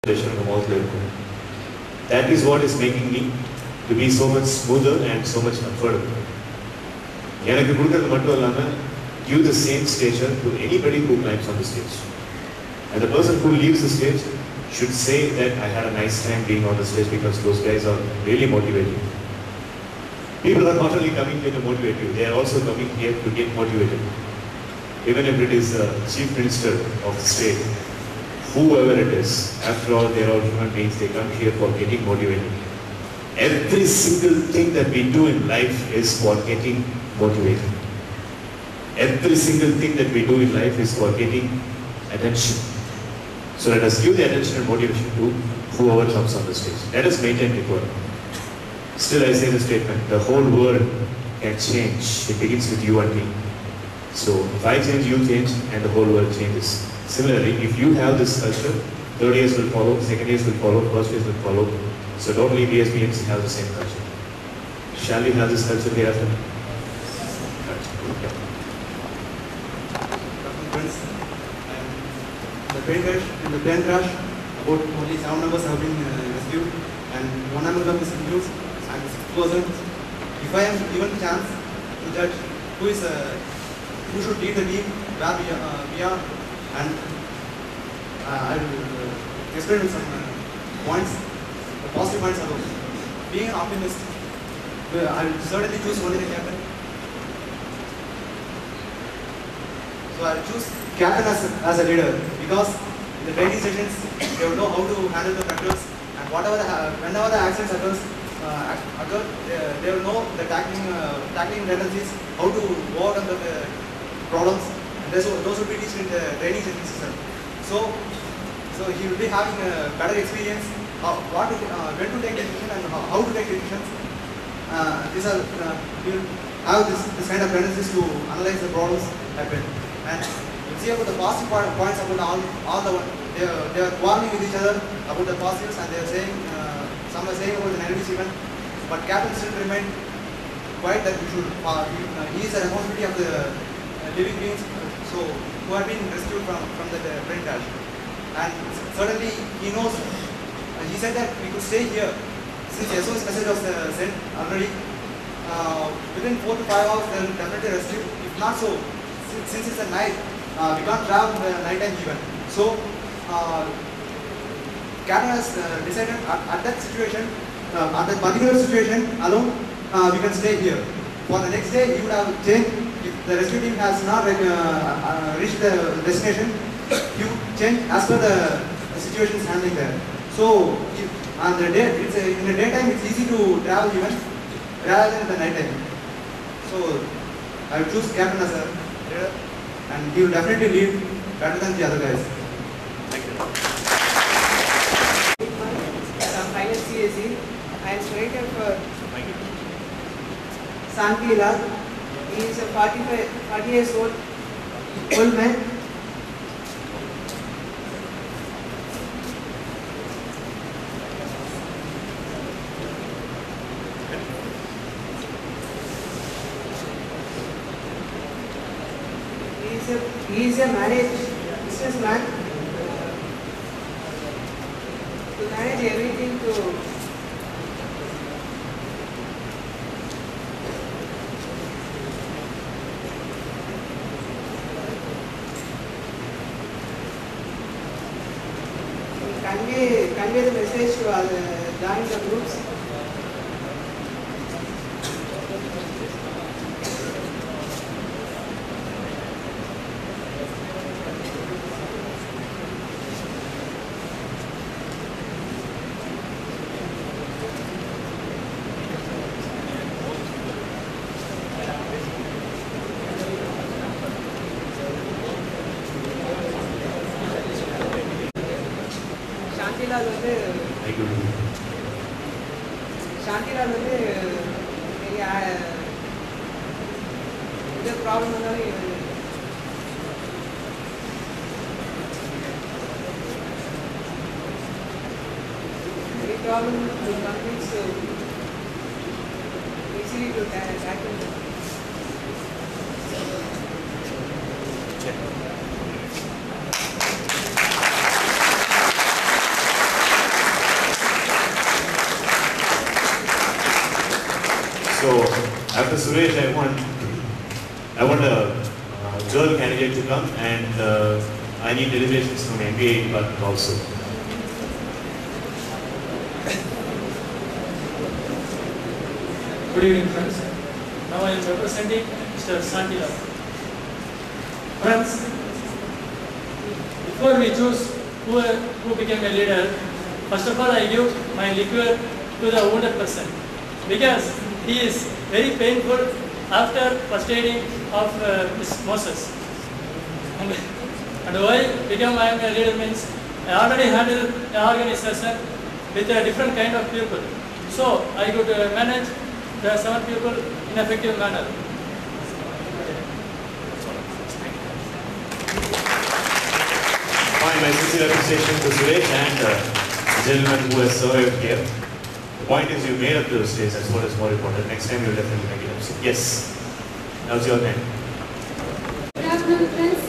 That is what is making me to be so much smoother and so much comfortable. Give the same stature to anybody who climbs on the stage. And the person who leaves the stage should say that I had a nice time being on the stage because those guys are really motivating. People are not only coming here to motivate you, they are also coming here to get motivated. Even if it is the Chief Minister of the state, whoever it is, after all they are all human beings, they come here for getting motivated. Every single thing that we do in life is for getting motivated. Every single thing that we do in life is for getting attention. So let us give the attention and motivation to whoever comes on the stage. Let us maintain equality. Still I say the statement, the whole world can change. It begins with you and me. So if I change, you change, and the whole world changes. Similarly, if you have this culture, third years will follow, second years will follow, first years will follow. So don't leave ESPNs have the same culture. Shall we have this culture hereafter? In the plane crash, about only 7 members have been rescued, and 1 member is injured, and 6 persons. If I am given the chance to judge who should lead the team, where we are, and I will explain some points, the positive points about being an optimist. I will certainly choose only the captain. So I will choose captain as a leader, because in the training sessions they will know how to handle the factors, and whenever the accidents occur, they will know the tackling tendencies, how to overcome the problems. And those will be taught in the training sessions itself. So he will be having a better experience when to take decisions and how to take decisions. He will have this kind of tendencies to analyze the problems happen. And you see about the positive points about all the they are quarreling with each other about the positives, and they are saying some are saying about the negatives even. But captain still remain quiet that we should. He is a responsibility of the living beings, so who have been rescued from the plane crash. And certainly he knows. He said that we could stay here since the SOS message was sent already. Within 4 to 5 hours they will definitely rescue. If not so, since it's at night, we can't travel in the night time even. So, captain has decided at that situation, at that particular situation alone, we can stay here. For the next day, he would have changed. If the rescue team has not reached the destination, he would change as per the situation is handling there. So, in the daytime, it's easy to travel even rather than the night time. So, I would choose captain as a leader, and he will definitely lead better than the other guys. Thank you. I'm final CSE. I am selected for Sankila. He is a 40 years old man. He is a marriage businessman to manage everything to convey the message to join the groups. Shantilal the problem becomes easily to tackle. So after Suresh, I want a girl candidate to come, and I need deliberations from MBA department also. Good evening, friends. Now I am representing Mr. Santila. Friends, before we choose who became a leader, first of all I give my liquor to the wounded person because he is very painful after first aiding of Ms. Moses. And why become I am a leader means I already handled an organization with a different kind of people. So I could manage the 7 people in an effective manner. Fine, my sincere appreciation to Suresh and the gentleman who has survived here. The point is you made up to the stage, that's what is more important. Next time you'll definitely make it up. So, yes, now it's your time. Good afternoon, friends.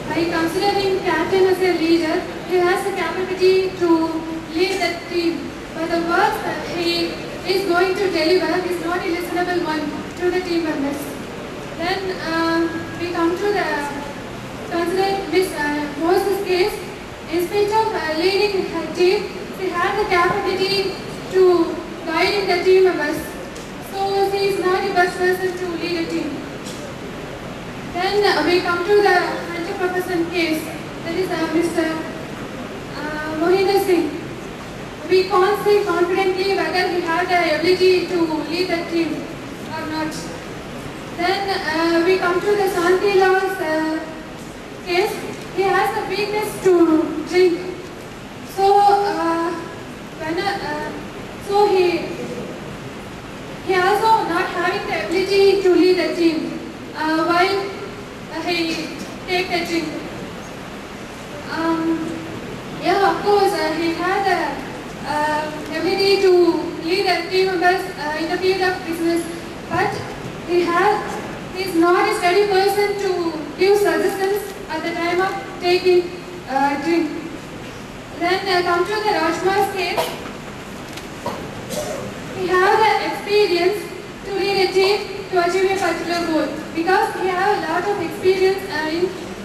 By considering Captain as a leader, he has the capability to lead the team. But the words that he is going to deliver is not a listenable one to the team members. Then we come to the consider Miss Moses' case. Instead of leading her team, she had the capability to guide the team members. So she is not the best person to lead a team. Then we come to the 100% case. That is Mr. Mohinder Singh. We can't say confidently whether he had the ability to lead the team or not. Then we come to the Shanti Law's case. He has a weakness to drink. So he also not having the ability to lead the team while he take the drink. Yeah, of course, he had the ability to lead the team members in the field of business, but he is not a steady person to give suggestions at the time of taking drink. Then come to the Rajmar's case. He has the experience to lead a team to achieve a particular goal because he has a lot of experience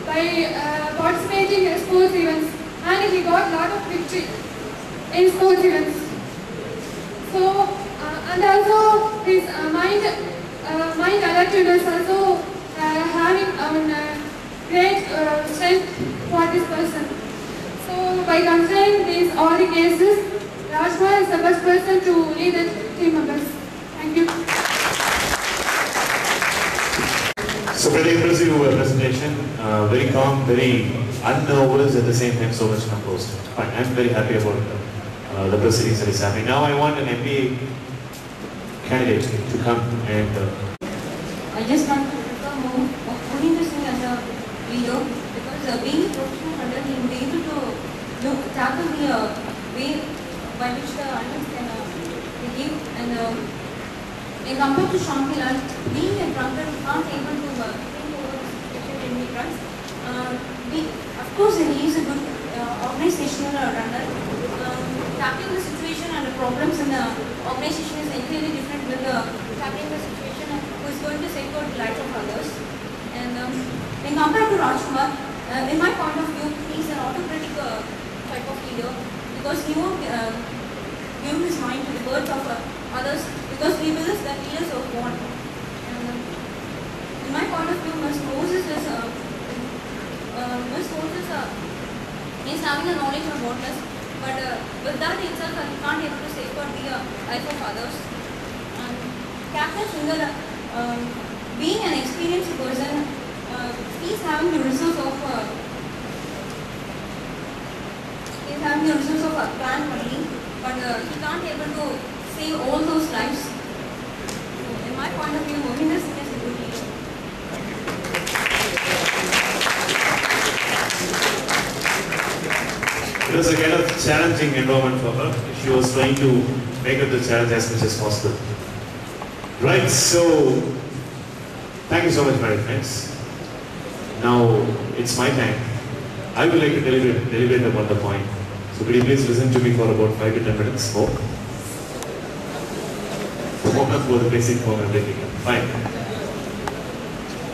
by participating in sports events, and he got a lot of victory in sports events. So and also his mind alertness also having great strength for this person. So by considering these all the cases, Rajma is the best person to lead the team members. Thank you. So pretty impressive presentation, very calm, very unnervous, at the same time so much composed. Fine, I'm very happy about the proceedings that is happening. Now I want an MBA candidate to come and... I just want to welcome Mohinder Singh as a leader because being a professional hunter, he will be able to tackle the way by which the hunters can behave, and compared to Shantilal, being a drunkard, he can't able to think over the situation when he runs. Of course, he is a good organizational runner. Tackling the situation and the problems in the organization is entirely different with tackling the situation who is going to safeguard the lives of others. And when compared to Rajkumar, in my point of view, he is an autocratic type of leader because he won't give his mind to the words of others because he believes that leaders are born. And in my point of view, Ms. Moses is having a knowledge of whatness, but with that itself, he can't able to safeguard the life of others. And Captain Sundar, being an experienced person, he's having the resource of a plant only, but he can't able to save all those lives. So, in my point of view, Mohinder Singh is a good leader. It was a kind of challenging environment for her. She was trying to make up the challenge as much as possible. Right, so thank you so much, my friends. Now it's my time. I would like to deliberate about the point. So could you please listen to me for about 5 to 10 minutes more? warm up for the basic form and everything. Fine.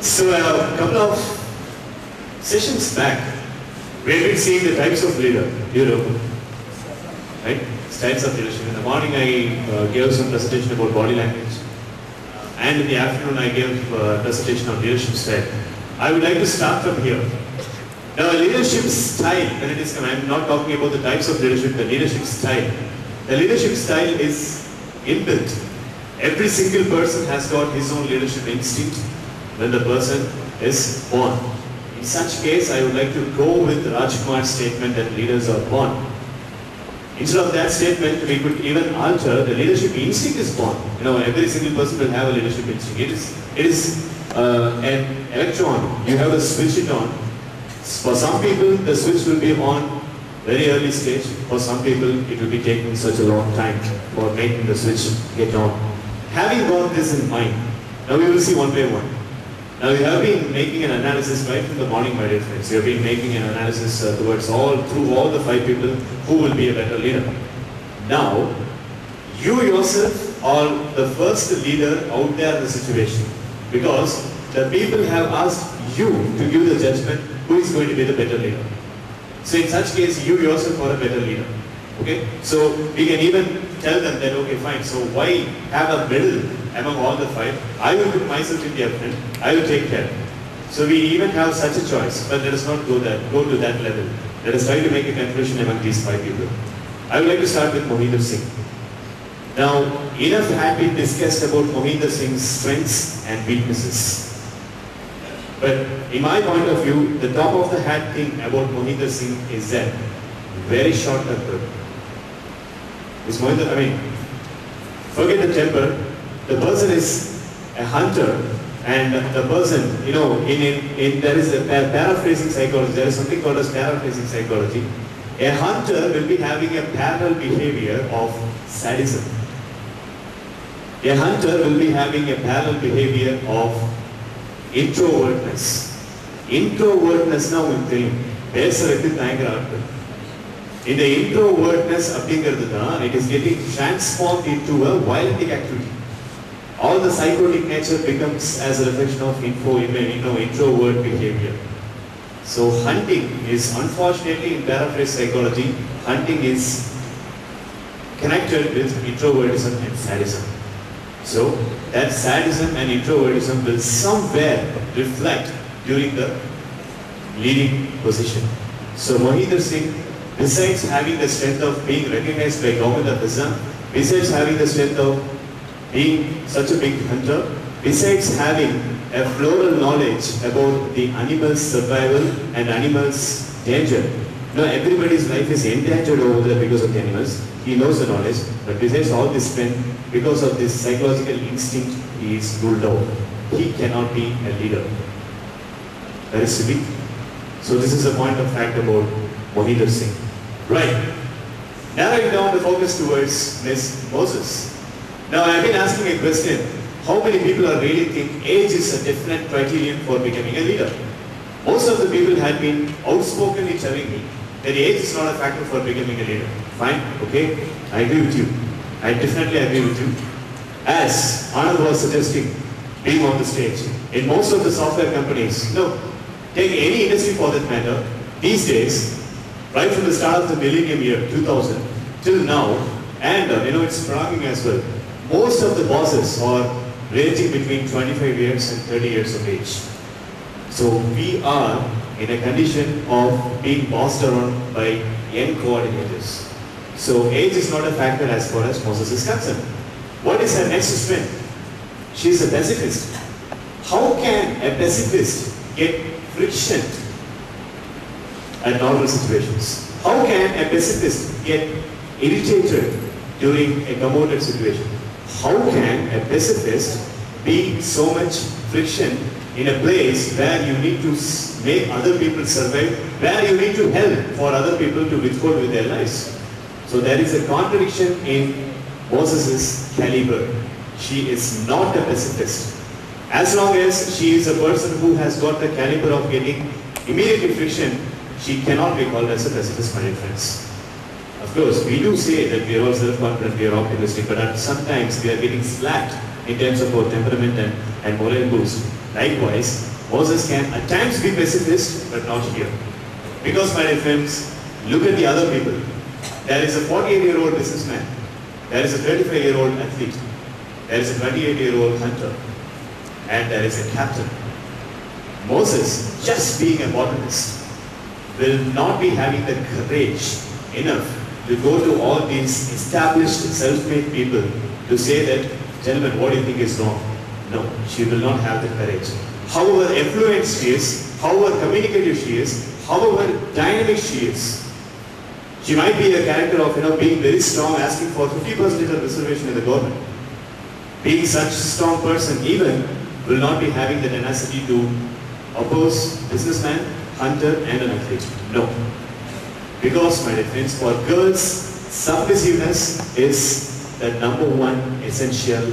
So a couple of sessions back, we have been seeing the types of leader. You know, right? Styles of leadership. In the morning, I gave some presentation about body language, and in the afternoon, I gave a presentation on leadership style. I would like to start from here. Now, a leadership style, when it is, I'm not talking about the types of leadership, the leadership style. The leadership style is inbuilt. Every single person has got his own leadership instinct when the person is born. In such case, I would like to go with Rajkumar's statement that leaders are born. Instead of that statement, we could even alter the leadership instinct is born. You know, every single person will have a leadership instinct. It is an electron. You have to switch it on. For some people, the switch will be on very early stage. For some people, it will be taking such a long time for making the switch get on. Having got this in mind, now we will see one by one. Now we have been making an analysis right from the morning, my dear friends. We have been making an analysis through all the 5 people who will be a better leader. Now, you yourself are the first leader out there in the situation, because the people have asked you to give the judgment who is going to be the better leader. So in such case, you yourself are a better leader. Okay? So we can even tell them that, okay, fine, so why have a middle among all the 5? I will put myself in the front, I will take care. So we even have such a choice, but let us not go to that level. Let us try to make a conclusion among these 5 people. I would like to start with Mohinder Singh. Now, enough had been discussed about Mohinder Singh's strengths and weaknesses. But in my point of view, the top of the hat thing about Mohinder Singh is that very short temper. Is Mohinder, forget the temper. The person is a hunter, and the person, you know, there is a paraphrasing psychology. There is something called as paraphrasing psychology. A hunter will be having a parallel behavior of sadism. A hunter will be having a parallel behavior of introvertness. Introvertness now will tell you. In the introvertness, it is getting transformed into a violent activity. All the psychotic nature becomes as a reflection of introvert behavior. So hunting is, unfortunately, in paraphrase psychology, hunting is connected with introvertism and sadism. So that sadism and introvertism will somewhere reflect during the leading position. So Mohinder Singh, besides having the strength of being recognized by government of Assam, besides having the strength of being such a big hunter, besides having a floral knowledge about the animal's survival and animals' danger. You know, everybody's life is endangered over there because of the animals. He knows the knowledge, but besides all this strength, because of this psychological instinct, he is ruled out. He cannot be a leader. That is weak. So this is a point of fact about Mohinder Singh. Right. Narrowing down the focus towards Ms. Moses. Now I have been asking a question. How many people are really think age is a definite criterion for becoming a leader? Most of the people had been outspokenly telling me that age is not a factor for becoming a leader. Fine, okay, I agree with you. I definitely agree with you. As Anand was suggesting, being on the stage, in most of the software companies, take any industry for that matter, these days, right from the start of the millennium year, 2000, till now, and it's prolonging as well, most of the bosses are ranging between 25 years and 30 years of age. So we are in a condition of being bossed around by young coordinators. So age is not a factor as far as Moses is concerned. What is her next strength? She is a pacifist. How can a pacifist get friction at normal situations? How can a pacifist get irritated during a commoded situation? How can a pacifist be so much friction in a place where you need to make other people survive, where you need to help for other people to withhold with their lives? So there is a contradiction in Moses' caliber. She is not a pacifist. As long as she is a person who has got the caliber of getting immediate friction, she cannot be called as a pacifist, my friends. Of course, we do say that we are all self-confident, we are optimistic, but sometimes we are getting slacked in terms of our temperament and moral boost. Likewise, Moses can at times be pessimist, but not here. Because, my dear friends, look at the other people. There is a 48-year-old businessman. There is a 35-year-old athlete. There is a 28-year-old hunter. And there is a captain. Moses, just being a botanist, will not be having the courage enough to go to all these established, self-made people to say that, gentlemen, what do you think is wrong? No, she will not have the courage. However affluent she is, however communicative she is, however dynamic she is, she might be a character of being very strong, asking for 50% of reservation in the government. Being such a strong person even will not be having the tenacity to oppose businessman, hunter and an athlete. No. Because, my dear friends, for girls, submissiveness is the #1 essential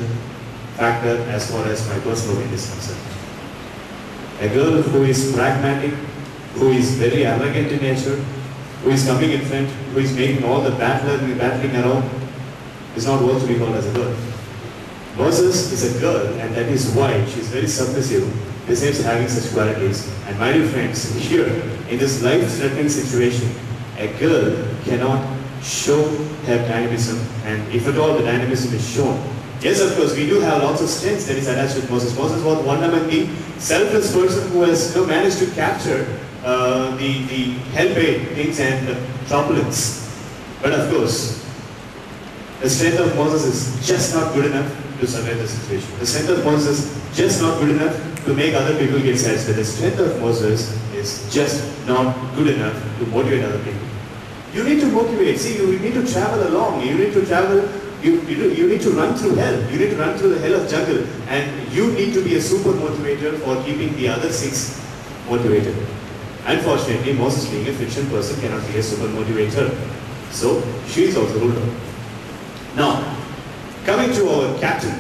factor as far as my personal opinion is concerned. A girl who is pragmatic, who is very arrogant in nature, who is coming in front, who is making all the battling around, is not worth to be called as a girl. Moses is a girl, and that is why she is very submissive, besides having such qualities. And my dear friends, here, in this life-threatening situation, a girl cannot show her dynamism, and if at all the dynamism is shown. Yes, of course, we do have lots of strengths that is attached with Moses. Moses was one among the selfless person who has managed to capture the hell-bait things and turbulence. But of course, the strength of Moses is just not good enough to survive the situation. The strength of Moses is just not good enough to make other people get satisfied. The strength of Moses is just not good enough to motivate other people. You need to motivate. See, you need to travel along. You need to travel. You need to run through hell. You need to run through the hell of jungle. And you need to be a super motivator for keeping the other 6 motivated. Unfortunately, Moses, being a fiction person, cannot be a super motivator. So, she is also ruled out. Now, coming to our captain,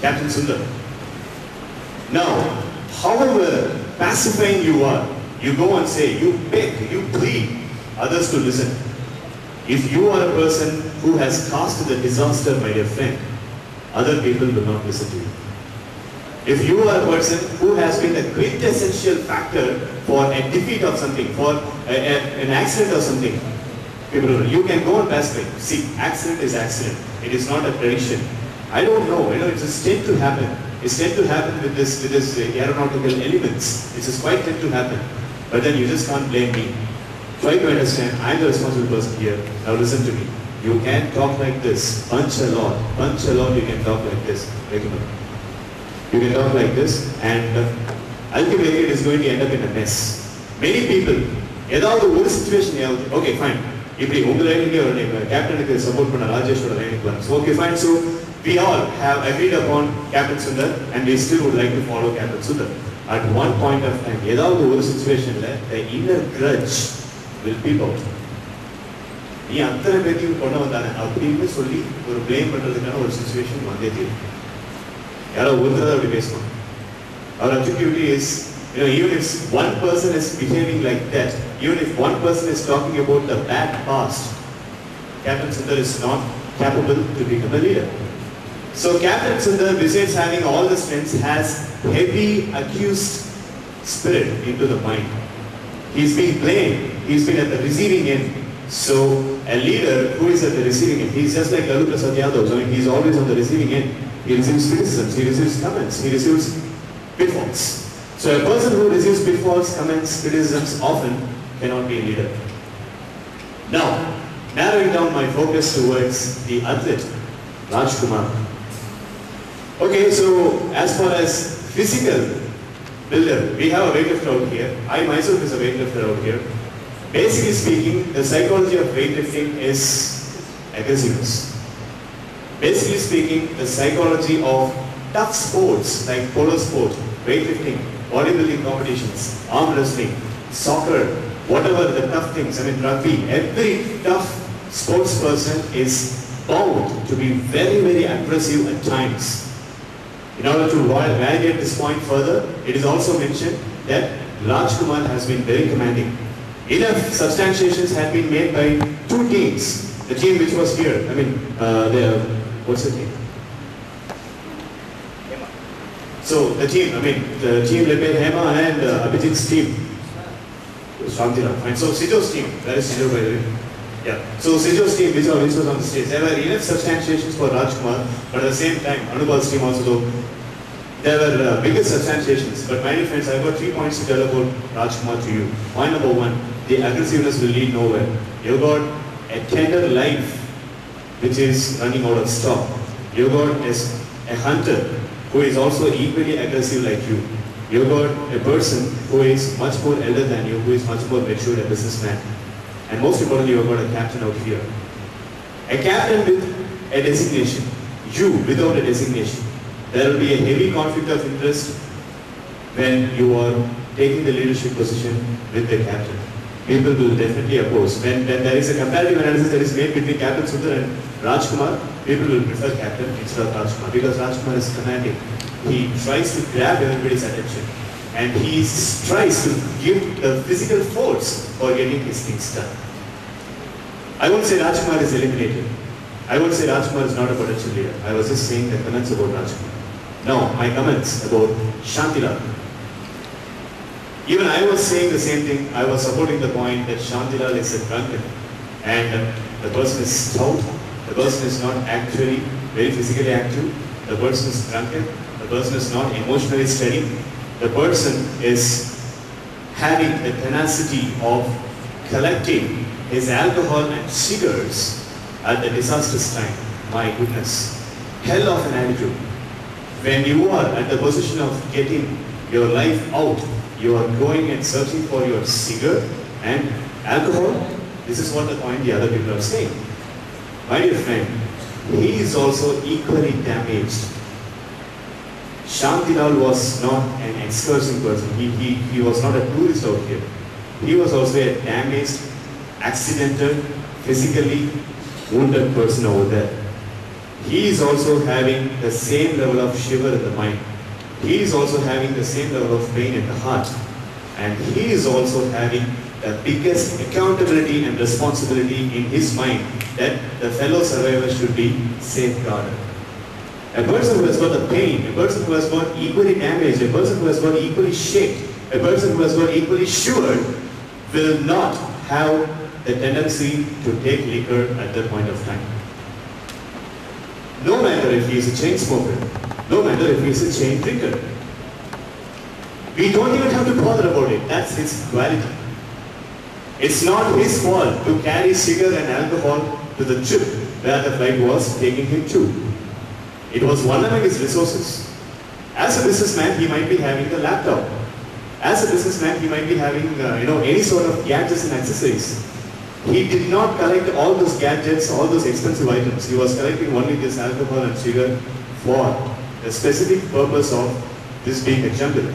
Captain Sundar. Now, however pacifying you are, you go and say, you beg, you plead others to listen. If you are a person who has caused the disaster, my dear friend, other people will not listen to you. If you are a person who has been the quintessential factor for a defeat of something, for an accident or something, people, you can go and pacify. See, accident is accident. It is not a tradition. I don't know, it's just tend to happen. It's tend to happen with this aeronautical elements. It's just quite tend to happen. But then you just can't blame me. Try to understand, I'm the responsible person here. Now listen to me. You can talk like this, punch a lot, you can talk like this. You can talk like this, and ultimately it is going to end up in a mess. Many people, ஏதாவது ஒரு situation, okay fine, இப்படி உங்க லைனுக்கே ஒரு கேப்டனுக்கு support பண்ண ராஜேஷோட லைனுக்கு வரும். So okay fine, so we all have agreed upon Captain Sundar and we still would like to follow Captain Sundar. At one point of time, ஏதாவது ஒரு situationல the inner grudge will peep out. நீ அத்தனை பேத்தையும் கொண்டு வந்தானே அப்படின்னு சொல்லி ஒரு blame பண்றதுக்கான ஒரு சிச்சுவேஷன் வந்தே தீரும். யாரோ ஒருத்தர் தான் அப்படி பேசணும். Our objectivity is, even if one person is behaving like that, even if one person is talking about the bad past, Captain Sundar is not capable to become a leader. So Captain Sundar, besides having all the strengths, has heavy accused spirit into the mind. He's being blamed. He's been at the receiving end. So a leader who is at the receiving end, he's just like Lalu Prasad Yadav. I mean, he's always on the receiving end. He receives criticisms, he receives comments, he receives pitfalls. So a person who receives pitfalls, comments, criticisms often cannot be a leader. Now, narrowing down my focus towards the athlete, Rajkumar. Okay, so as far as physical builder, we have a weightlifter out here. I myself is a weightlifter out here. Basically speaking, the psychology of weightlifting is aggressiveness. Basically speaking, the psychology of tough sports like polo sport, weightlifting, bodybuilding competitions, arm wrestling, soccer, whatever the tough things, rugby, every tough sports person is bound to be very, very aggressive at times. In order to validate this point further, it is also mentioned that Rajkumar has been very commanding. Enough substantiations have been made by 2 teams. The team which was here, I mean, what's the name? So the team, the team led by Hema and Abhijit's team. Shantila, fine. So Sijo's team, where is Sijo by the way? Yeah. So Sijo's team, which was on the stage, there were enough substantiations for Rajkumar, but at the same time, Anupal's team also, though, there were bigger substantiations. But my dear friends, I've got 3 points to tell about Rajkumar to you. Point number 1, the aggressiveness will lead nowhere. You've got a tender life which is running out of stock. You've got a hunter who is also equally aggressive like you. You've got a person who is much more elder than you, who is much more matured, a businessman. And most importantly, you've got a captain out here. A captain with a designation. You without a designation. There will be a heavy conflict of interest when you are taking the leadership position with the captain. People will definitely oppose. When there is a comparative analysis that is made between Captain Sundar and Rajkumar, people will prefer Captain instead of Rajkumar because Rajkumar is commanding. He tries to grab everybody's attention and he tries to give the physical force for getting his things done. I won't say Rajkumar is eliminated. I won't say Rajkumar is not a potential leader. I was just saying the comments about Rajkumar. Now, my comments about Shantila. Even I was saying the same thing. I was supporting the point that Shantila is a drunkard and the person is stout, the person is not actually very physically active, the person is drunken, the person is not emotionally steady, the person is having the tenacity of collecting his alcohol and cigars at the disastrous time. My goodness, hell of an attitude. When you are at the position of getting your life out, you are going and searching for your cigar and alcohol. This is what the point the other people are saying. My dear friend, he is also equally damaged. Shantilal was not an excursion person. He was not a tourist out here. He was also a damaged, accidental, physically wounded person over there. He is also having the same level of shiver in the mind. He is also having the same level of pain in the heart. And he is also having the biggest accountability and responsibility in his mind that the fellow survivors should be safeguarded. A person who has got the pain, a person who has got equally damaged, a person who has got equally shaked, a person who has got equally shivered will not have the tendency to take liquor at that point of time. No matter if he is a chain smoker, no matter if he is a chain drinker. We don't even have to bother about it. That's his quality. It's not his fault to carry cigar and alcohol to the trip where the flight was taking him to. It was one among his resources. As a businessman, he might be having a laptop. As a businessman, he might be having any sort of gadgets and accessories. He did not collect all those gadgets, all those expensive items. He was collecting only this alcohol and cigar for the specific purpose of this being a jungle.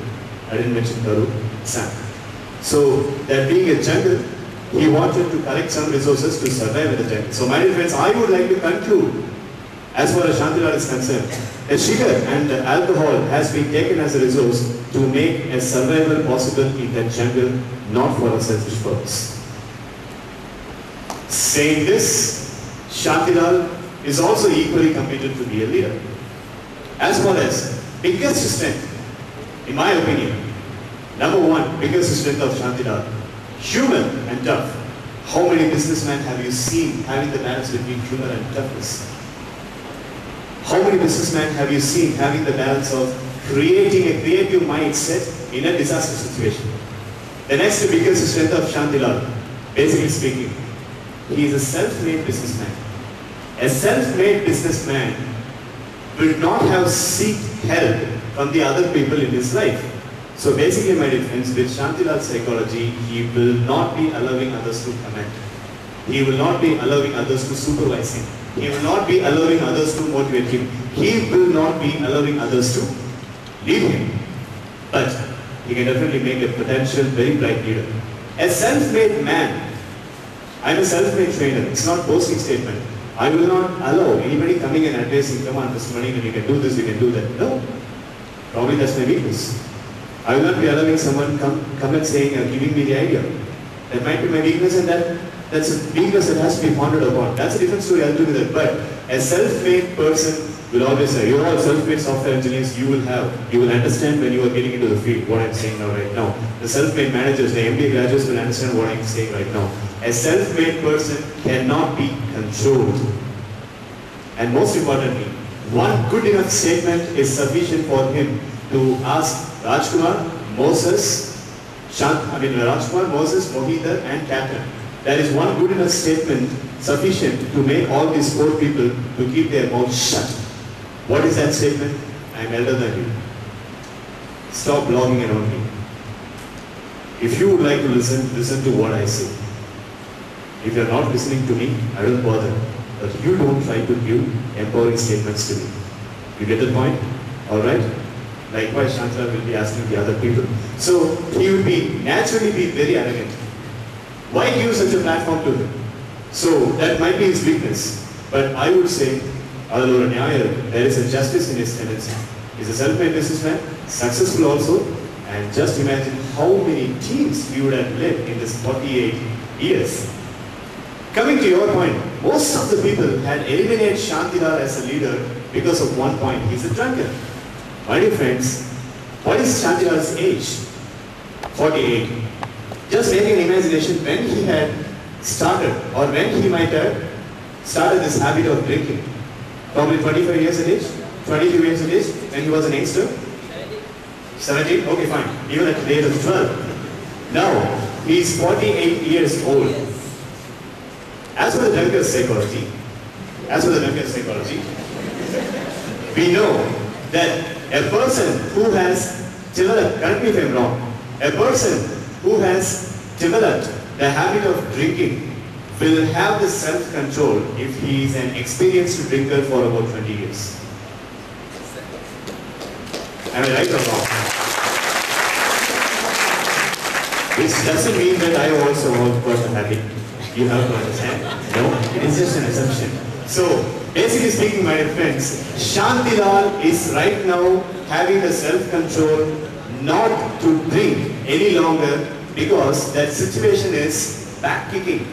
I didn't mention Taru, Sam. So, that being a jungle, he wanted to collect some resources to survive in the jungle. So, my dear friends, I would like to conclude, as far as Shantila is concerned, that sugar and alcohol has been taken as a resource to make a survival possible in that jungle, not for a selfish purpose. Saying this, Shantila is also equally committed to be a leader. As far as biggest strength, in my opinion, number one, biggest strength of Shantila, human and tough. How many businessmen have you seen having the balance between humor and toughness? How many businessmen have you seen having the balance of creating a creative mindset in a disaster situation? The next biggest strength of Shantila, basically speaking, he is a self-made businessman. A self-made businessman will not have seek help from the other people in his life. So basically, my dear friends, with Shantilal's psychology, he will not be allowing others to comment. He will not be allowing others to supervise him. He will not be allowing others to motivate him. He will not be allowing others to lead him. But he can definitely make a potential very bright leader. A self-made man. I'm a self-made trainer. It's not boasting statement. I will not allow anybody coming and advising, come on, Mr. Manikandan, we can do this, we can do that. No. Probably that's my weakness. I will not be allowing someone come and saying, giving me the idea. That might be my weakness, and that That's a weakness that has to be pondered upon. That's a different story altogether. But a self-made person will always say, you're all self-made software engineers, you will understand when you are getting into the field what I'm saying now right now. The self-made managers, the MBA graduates will understand what I'm saying right now. A self-made person cannot be controlled. And most importantly, one good enough statement is sufficient for him to ask Rajkumar, Moses, Rajkumar, Moses, Mohita and Captain. There is one good enough statement sufficient to make all these 4 people to keep their mouths shut. What is that statement? I am elder than you. Stop blogging around me. If you would like to listen, listen to what I say. If you are not listening to me, I don't bother. But you don't try to give empowering statements to me. You get the point? Alright? Likewise, Shantala will be asking the other people. So, he will naturally be very arrogant. Why give such a platform to him? So, that might be his weakness. But I would say, there is a justice in his tendency. He's a self-made businessman, successful also, and just imagine how many teams he would have led in this 48 years. Coming to your point, most of the people had eliminated Shantilal as a leader because of one point. He's a drunkard. My dear friends, what is Shantilal's age? 48. Just make an imagination when he had started, or when he might have started this habit of drinking. Probably 25 years of age, 22 years of age, when he was an youngster. 17? Okay, fine. Even at the age of 12. Now, he is 48 years old. As for the drunkard's psychology, we know that a person who has developed, correct me if I'm wrong, a person who has developed the habit of drinking will have the self-control if he is an experienced drinker for about 20 years. Am I right or wrong? Which doesn't mean that I also got a habit. You have to understand. No, it is just an assumption. So, basically speaking, my dear friends, Shantilal is right now having the self-control not to drink any longer because that situation is back-kicking.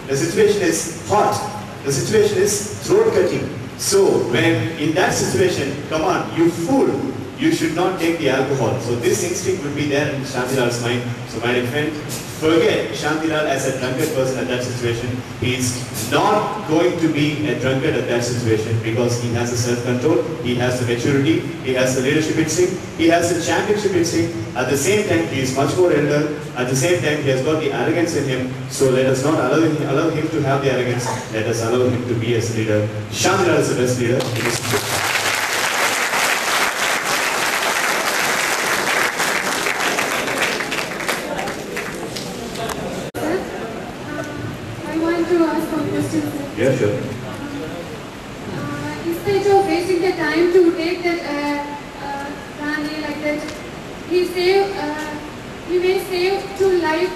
The situation is hot. The situation is throat-cutting. So, when in that situation, come on, you fool, you should not take the alcohol. So this instinct would be there in Shantilal's mind. So my dear friend, forget Shantilal as a drunkard person at that situation. He is not going to be a drunkard at that situation because he has the self-control, he has the maturity, he has the leadership instinct, he has the championship instinct. At the same time, he is much more elder. At the same time, he has got the arrogance in him. So let us not allow him to have the arrogance. Let us allow him to be as leader. Shantilal is the best leader. Yeah, sure. Instead of wasting the time to take that brandy like that, he may save to life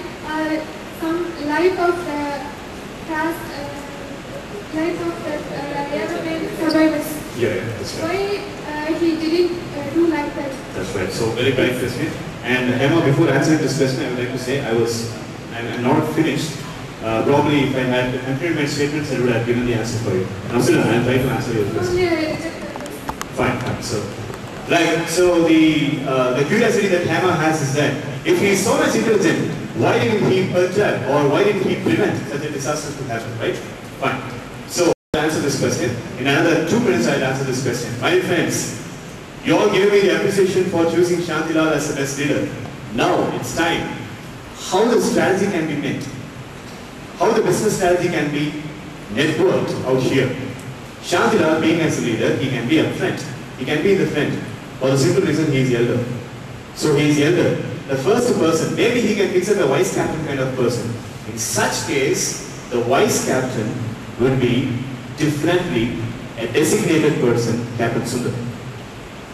some life of airplane survivors. Yeah, that's right. Why he didn't do like that? That's right. So very kind question. And Emma, before answering this question, I would like to say I'm not finished. Probably if I had completed my statements, I would have given the answer for you. Now, still, I'll try to answer your question. Fine. So, the curiosity that Hema has is that if he is so much intelligent, why didn't he perturb or why didn't he prevent such a disaster to happen, right? Fine. So, I'll answer this question. In another 2 minutes, I'll answer this question. My dear friends, you all gave me the appreciation for choosing Shantilal as the best leader. Now, it's time. How the strategy can be made. How the business strategy can be networked out here. Shantilal, being as a leader, he can be a friend. He can be the friend. For the simple reason he is elder. So he is elder. The first person, maybe he can fix up a vice captain kind of person. In such case, the vice captain would be differently a designated person, Captain Sundar.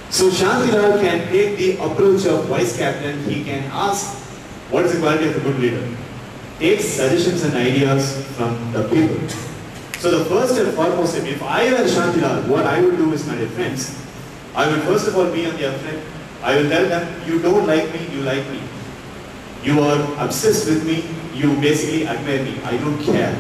So Shantilal can take the approach of vice captain. He can ask, what is the quality of a good leader? Take suggestions and ideas from the people. So the first and foremost, if I were Shantilal, what I would do is, my dear friends, I will first of all be on their friend. I will tell them, you don't like me, you like me. You are obsessed with me, you basically admire me. I don't care.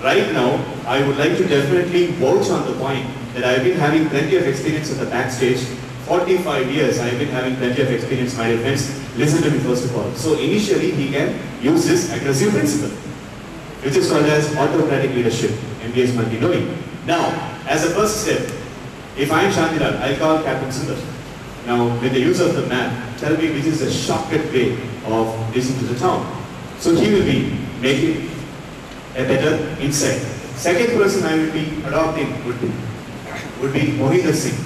Right now, I would like to definitely vouch on the point that I've been having plenty of experience at the backstage. 45 years I've been having plenty of experience, my dear friends. Listen to me first of all. So initially he can use this aggressive principle, which is called as autocratic leadership, MBS Multi-Knowing. Now, as a first step, if I am Shantilal, I'll call Captain Sundar. Now, with the use of the map, tell me which is the shortcut way of reaching to the town. So he will be making a better insight. Second person I will be adopting would be Mohinder Singh.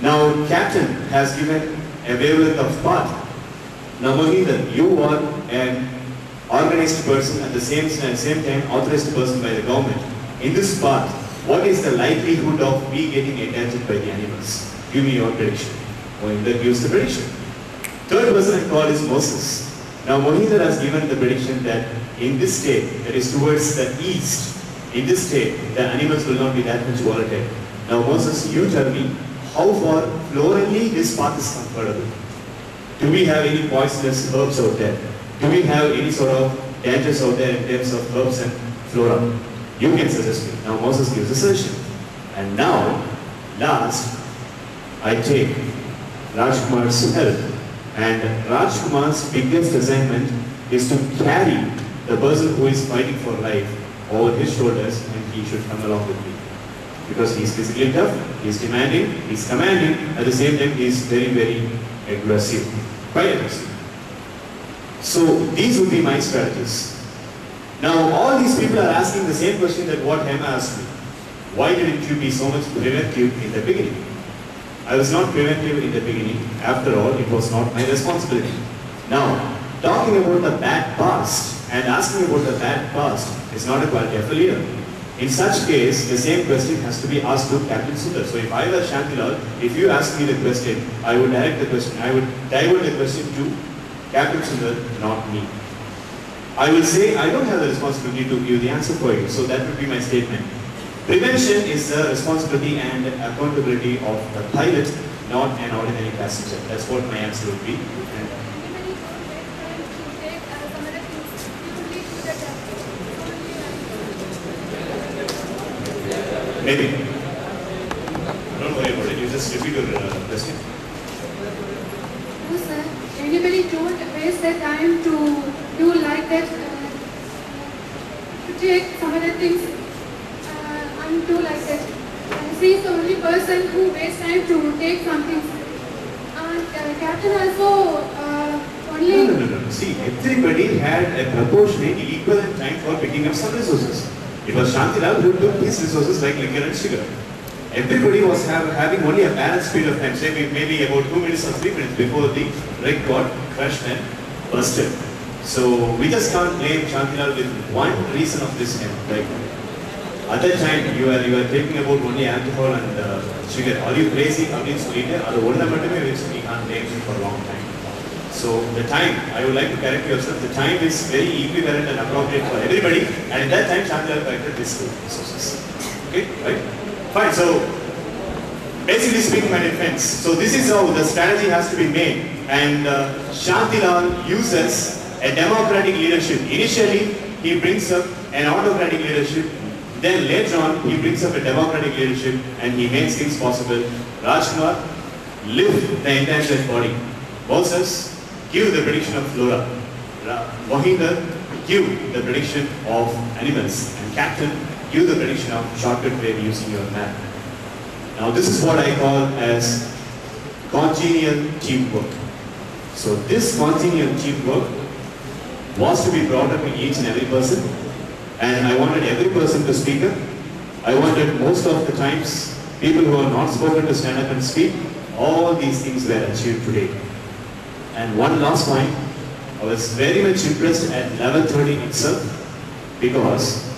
Now, Captain has given a wavelength of path. Now, Mohinder, you are an organized person at the same time authorized person by the government. In this path, what is the likelihood of me getting attacked by the animals? Give me your prediction. Mohinder gives the prediction. Third person I call is Moses. Now, Mohinder has given the prediction that in this state, that is towards the east, in this state, the animals will not be that much volatile. Now, Moses, you tell me, how far florally this path is comfortable? Do we have any poisonous herbs out there? Do we have any sort of dangers out there in terms of herbs and flora? You can suggest me. Now Moses gives a suggestion. And now, last, I take Rajkumar's help. And Rajkumar's biggest assignment is to carry the person who is fighting for life over his shoulders, and he should come along with me. Because he is physically tough, he is demanding, he is commanding, at the same time he is very, very aggressive, quite aggressive. So these would be my strategies. Now all these people are asking the same question that what Hema asked me. Why didn't you be so much preventive in the beginning? I was not preventive in the beginning. After all, it was not my responsibility. Now, talking about the bad past and asking about the bad past is not a quality of a leader. In such case, the same question has to be asked to Captain Sundar. So if I were Shantilal, if you ask me the question, I would direct the question, I would divert the question to Captain Sundar, not me. I will say, I don't have the responsibility to give the answer for you. So that would be my statement. Prevention is the responsibility and accountability of the pilot, not an ordinary passenger. That's what my answer would be. And maybe. Don't worry about it. You just repeat your question. No, sir. Anybody don't waste their time to do like that, to take some other things and do like that. She is the only person who wastes time to take something. And Captain also only... No. See, everybody had a proportionate equivalent time for picking up some resources. It was Shantilal who took his resources like liquor and sugar. Everybody was having only a balanced speed of time, say maybe about 2 minutes or 3 minutes before the wreck got crushed and busted. So we just can't blame Shantilal with one reason of this kind. Like at that time you are taking about only alcohol and sugar. Are you crazy? How did you eat it? We can't blame you for a long time. So the time, I would like to correct yourself, the time is very equivalent and appropriate for everybody, and at that time Shantilal collected these resources. Okay, right? Fine, so basically speaking, my defense, so this is how the strategy has to be made, and Shantilal uses a democratic leadership. Initially, he brings up an autocratic leadership, then later on, he brings up a democratic leadership, and he makes things possible. Rajkumar, lift the entire body. Moses, give the prediction of flora. Mohinder, give the prediction of animals. And Captain, give the prediction of shortcut way using your map. Now this is what I call as congenial teamwork. So this congenial teamwork was to be brought up in each and every person. And I wanted every person to speak up. I wanted most of the times people who are not spoken to stand up and speak. All these things were achieved today. And one last point, I was very much impressed at 11:30 itself because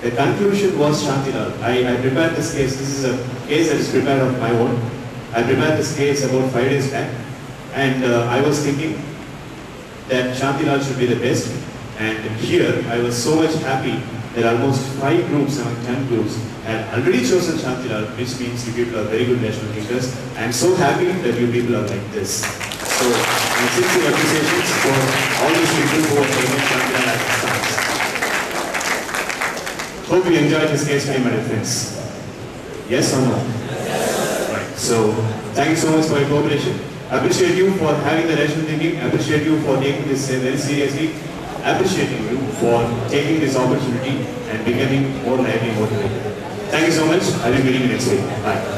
the conclusion was Shantilal. I prepared this case. This is a case that is prepared of my own. I prepared this case about 5 days back, and I was thinking that Shantilal should be the best. And here, I was so much happy that almost 5 groups among 10 groups had already chosen Shantilal, which means you people are very good national thinkers. I am so happy that you people are like this. So, my sincere appreciations for all these people who are taking Shantilal as a stance. Hope you enjoyed this case study, my dear friends. Yes or no? Right. So, thank you so much for your cooperation. Appreciate you for having the rational thinking. Appreciate you for taking this very seriously. Appreciating you for taking this opportunity and becoming more lively motivated. Thank you so much. I will be meeting you next week. Bye.